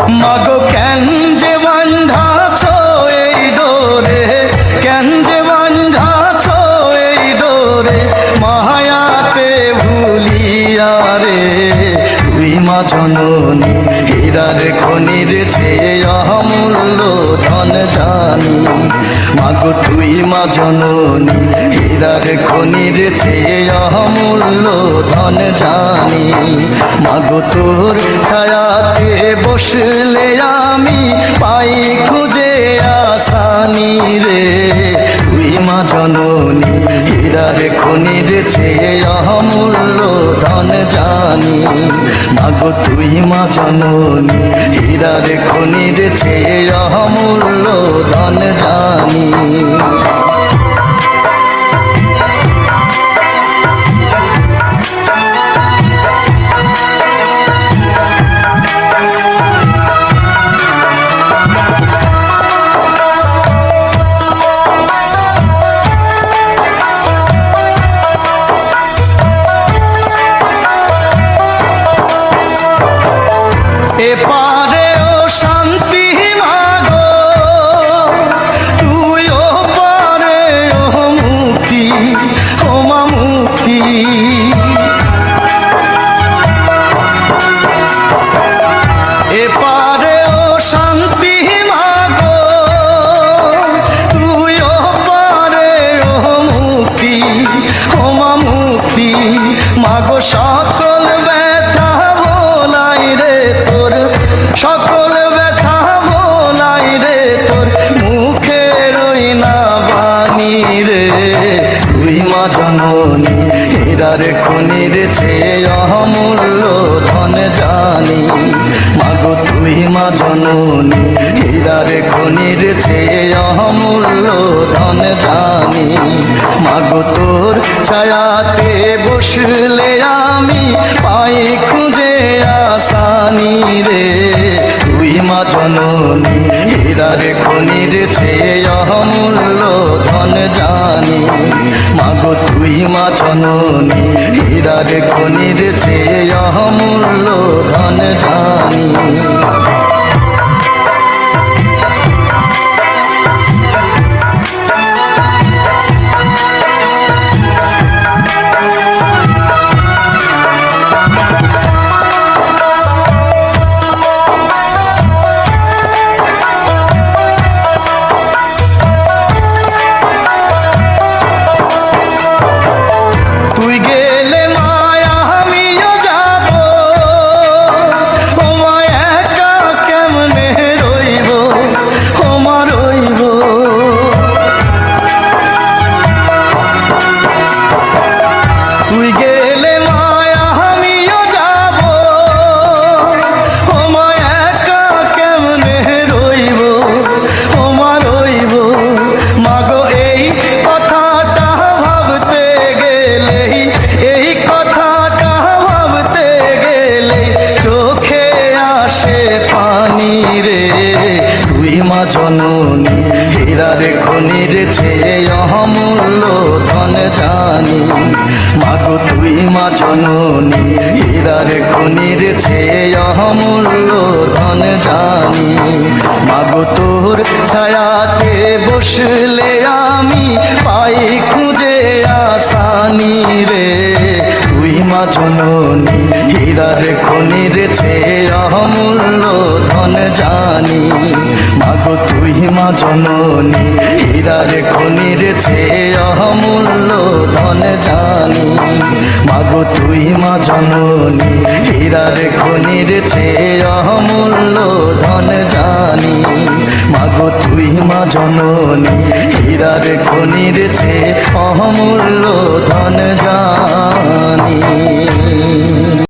মাগো কেন যে বান্ধাছ এই ডোরে, কেন যে বান্ধাছ এই ডোরে, মায়াতে ভুলিয়া রে। তুই মা জননী হীরার খনির চেয়ে অমূল্য ধন জানি। মাগো তুই মা জননী হীরার খনির চেয়ে অমূল্য ধন জানি। মাগো তোর ছায়াতে বসলে আমি পাই খুঁজে আসানি রে। তুই মা জননী হীরার খনির চেয়ে অমূল্য ধন জানি। মাগো তুই মা জননী হীরার খনির চেয়ে অমূল্য ধন জানি। এপারে ও শান্তি মাগো, তুই ও পারে ও মুক্তি, ও মা মুক্তি। এপারে ও শান্তি মাগো, তুই ও পারে ও মুক্তি, ও মা মুক্তি। মাগো সকল ব্যথা ভোলাই রে তোর, সকল ব্যথা ভোলাই রে তোর, মুখে রই না বাণী রে। তুই মা জননী হীরার খনির চেয়ে অমূল্য ধন জানি। মাগো তুই মা জননী হীরার খনির চেয়ে অমূল্য ধন জানি। মাগো তোর ছায়াতে বসলে আমি পাই খুঁজে আসানি রে। তুই মা জননী হীরার খনির চেয়ে অমূল্য ধন জানি। মাগো তুই মা জননী হীরার খনির চেয়ে অমূল্য ধন জানি। তুই গেলে মায়া আমিও যাব, ও মা একা কেমনে রইব, ও মা রইব। তুই গেলে মায়া আমিও যাব, ও মা একা কেমনে রইব, ও মা রইব। মাগো এই কথাটা ভাবতে গেলেই, এই কথাটা ভাবতে গেলেই চোখে আসে পানি রে। তুই মা জননী হীরার খনির চেয়ে অমূল্য ধন জানি। মাগো তুই মা জননী হীরার খনির চেয়ে অমূল্য ধন জানি। মাগো তোর ছায়াতে বসলে আমি পাই খুঁজে আসানি রে। তুই মা জননী হীরার খনির চেয়ে অমূল্য ধন জানি। মাগো তুই মা জননী হীরার খনির চেয়ে অমূল্য ধন জানি। মাগো তুই মা জননী হীরার খনির চেয়ে অমূল্য ধন জানি। মাগো তুই মা জননী হীরার খনির চেয়ে অমূল্য ধন জানি।